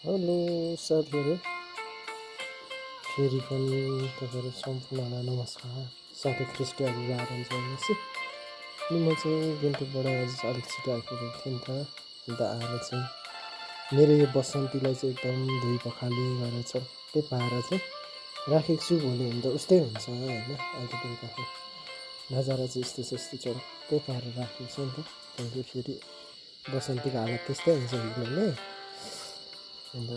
Hello साथीहरू, फेरि पनि तपाईँहरू सम्पूर्णलाई नमस्कार। साथै ख्रिस्टी अभिवादन जनाउँछु। अनि म चाहिँ गान्तोकबाट अलिक छिटो आइपुगेको थिएँ नि त। अन्त आएर चाहिँ मेरो यो बसन्तीलाई चाहिँ एकदम धोइ पखाली गरेर चट्टै पारेर चाहिँ राखेको छु। भोलि हुँदा उस्तै हुन्छ होइन। अहिले बेलुकाको नजारा चाहिँ यस्तो छ, यस्तो चट्टै पारेर राखेको छु नि त। त्यहाँदेखि फेरि बसन्तीको हालत त्यस्तै हुन्छ हिँड्ने। अन्त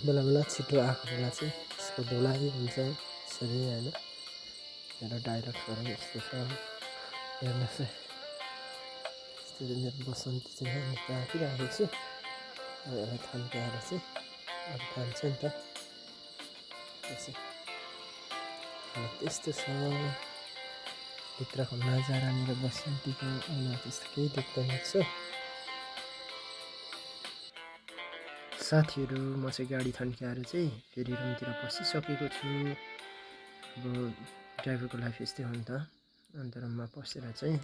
बेला बेला छिटो आएको बेला चाहिँ त्यसको धुलाइ हुन्छ यसरी होइन। मेरो डाइलग्सहरू यस्तो छ, हेर्नुहोस् है। यस्तरी मेरो बसन्ती चाहिँ यहाँनिर राखिराखेको छु। अब यसलाई थन्काएर चाहिँ अब खान्छ नि त। त्यसै त्यस्तो छ भित्रको नजारा मेरो बसन्तीको। अनुहार त्यस्तो केही देख्दैन रहेछ साथीहरू। म चाहिँ गाडी थन्काएर चाहिँ फेरि रुमतिर पसिसकेको छु। अब ड्राइभरको लाइफ यस्तै हो नि त। अन्त रुममा पसेर चाहिँ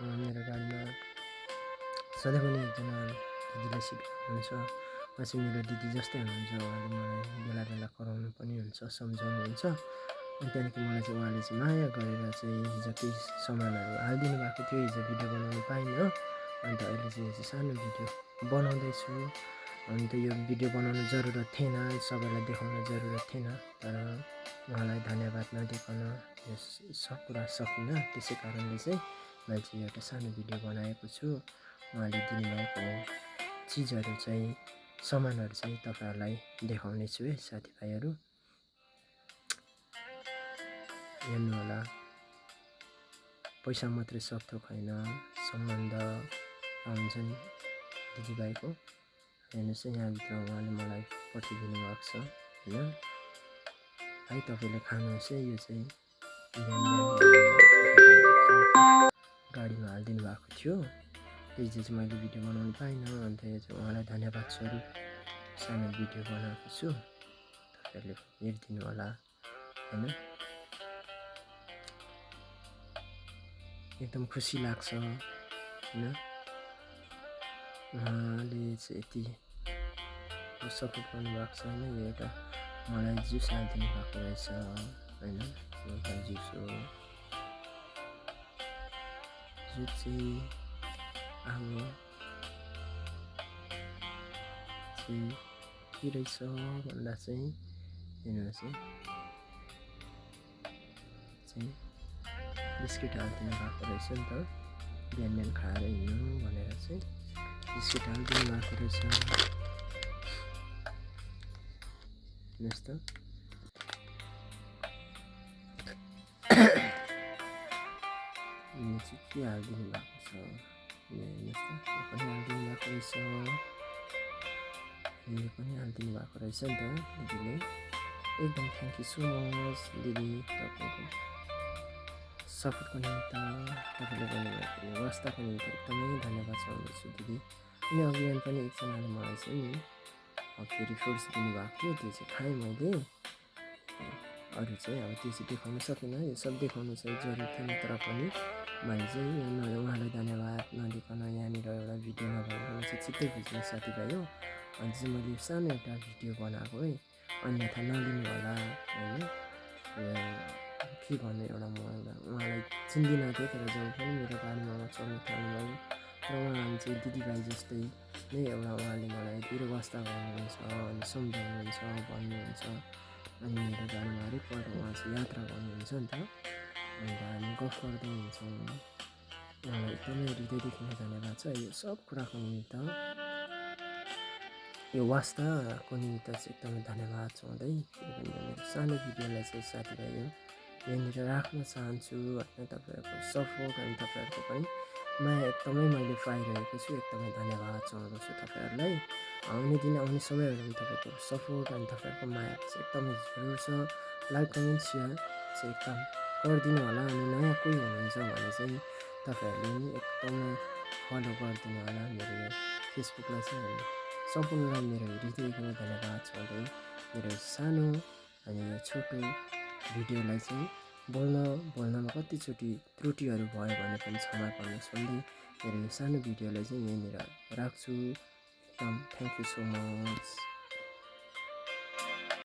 मेरो गाडीमा सधैँ पनि एकजना दिदीलाई सिट हुनुहुन्छ। उहाँ चाहिँ मेरो दिदी जस्तै हुनुहुन्छ। उहाँले मलाई बेला बेला कराउनु पनि हुन्छ, सम्झाउनुहुन्छ। अनि त्यहाँदेखि मलाई चाहिँ उहाँले चाहिँ माया गरेर चाहिँ हिजो केही सामानहरू हालिदिनु भएको थियो। हिजो भिडियो बनाउनु पाइनँ। अन्त अहिले चाहिँ सानो भिडियो बनाउँदैछु। अन्त यो भिडियो बनाउनु जरुरत थिएन, सबैलाई देखाउन जरुरत थिएन। तर उहाँलाई धन्यवाद नदिकन यो सब कुरा सकिनँ। त्यसै कारणले चाहिँ मैले चाहिँ एउटा सानो भिडियो बनाएको छु। उहाँले दिनुभएको चिजहरू चाहिँ, सामानहरू चाहिँ तपाईँहरूलाई देखाउने छु है साथीभाइहरू। हेर्नु होला, पैसा मात्रै सब थोक होइन, सम्बन्ध हुन्छ नि दिदीभाइको। हेर्नुहोस् है, यहाँभित्र उहाँले मलाई पठाइदिनु भएको छ होइन। है तपाईँले खानुहोस् है। यो चाहिँ गाडीमा हालिदिनु भएको थियो। हिजो चाहिँ मैले भिडियो बनाउनु पाइनँ। अन्त यो चाहिँ उहाँलाई धन्यवाद स्वरूप सानो भिडियो बनाएको छु। तपाईँहरूले हेरिदिनु होला होइन। एकदम खुसी लाग्छ होइन। उहाँले चाहिँ यति सपोर्ट गर्नुभएको छ होइन। यो एउटा मलाई जुस हालिदिनु भएको रहेछ होइन। एउटा जुस हो जो चाहिँ अब चाहिँ के रहेछ भन्दा चाहिँ हेर्नुहोस् है, चाहिँ बिस्किट हालिदिनु भएको रहेछ नि त। बिहान बिहान खाएर हिँड्नु भनेर चाहिँ बिस्किट हालिदिनु भएको रहेछ। हेर्नुहोस् त, यो चाहिँ के हालिदिनु भएको छ। हेर्नुहोस् त, यो पनि हालिदिनु भएको रहेछ। यो पनि हालिदिनु भएको रहेछ नि त दिदीले। एकदम थ्याङ्क यू सो मच दिदी, तपाईँको सपोर्टको निमित्त, तपाईँले गर्नुभएको वास्ताको निमित्त एकदमै धन्यवाद चाहन्छु दिदी। अनि अभियान पनि एकजनाले मलाई चाहिँ नि फेरि फ्रुट्स दिनुभएको थियो। त्यो चाहिँ खाएँ मैले। अरू चाहिँ अब त्यो चाहिँ देखाउन सकिनँ। यो सब देखाउनु चाहिँ जरुरी थिएन। तर पनि मैले चाहिँ उहाँलाई धन्यवाद नदिकन यहाँनिर एउटा भिडियो नभएको चाहिँ चित्तै बुझ्ने साथीभाइ हो। अनि चाहिँ मैले सानो एउटा भिडियो बनाएको है, अन्यथा नलिनु होला होइन। के भन्ने एउटा म उहाँलाई चिन्दिनँ थिएँ। तर जब पनि मेरो बारेमा उहाँ चल्नु थाल्नुभयो र उहाँ चाहिँ दिदीभाइ जस्तै नै एउटा उहाँले मलाई धेरै वास्ता गर्नुहुन्छ अनि सम्झाउनुहुन्छ, भन्नुहुन्छ। अनि मेरो बारेमा हरेकपल्ट उहाँ चाहिँ यात्रा गर्नुहुन्छ नि त। अन्त हामी गफ गर्दै हुन्छौँ। उहाँलाई एकदमै हृदयदेखि नै धन्यवाद छ यो सब कुराको निमित्त। यो वास्ताको निमित्त चाहिँ एकदमै धन्यवाद चाहँदै मेरो सानो भिडियोलाई चाहिँ साथीभाइ यहाँनिर राख्न चाहन्छु होइन। तपाईँहरूको सपोर्ट अनि तपाईँहरूको पनि माया एकदमै मैले पाइरहेको छु। एकदमै धन्यवाद चाहन्छु तपाईँहरूलाई। आउने दिन आउने समयहरूमा तपाईँको सपोर्ट अनि तपाईँहरूको माया चाहिँ एकदमै जरुर छ। लाइक कमेन्ट सेयर चाहिँ एकदम गरिदिनु होला। अनि नयाँ कोही हुनुहुन्छ भने चाहिँ तपाईँहरूले नि एकदमै फलो गरिदिनु होला मेरो यो फेसबुकलाई चाहिँ। सम्पूर्णलाई मेरो हृदयदेखि धन्यवाद चाहँदै मेरो सानो अनि यो छोटो भिडियोलाई चाहिँ बोल्नमा कतिचोटि त्रुटिहरू भयो भने पनि क्षमा गर्नुहोस् भन्दै मेरो यो सानो भिडियोलाई चाहिँ यहाँनिर राख्छु। एकदम थ्याङ्क यू सो मच।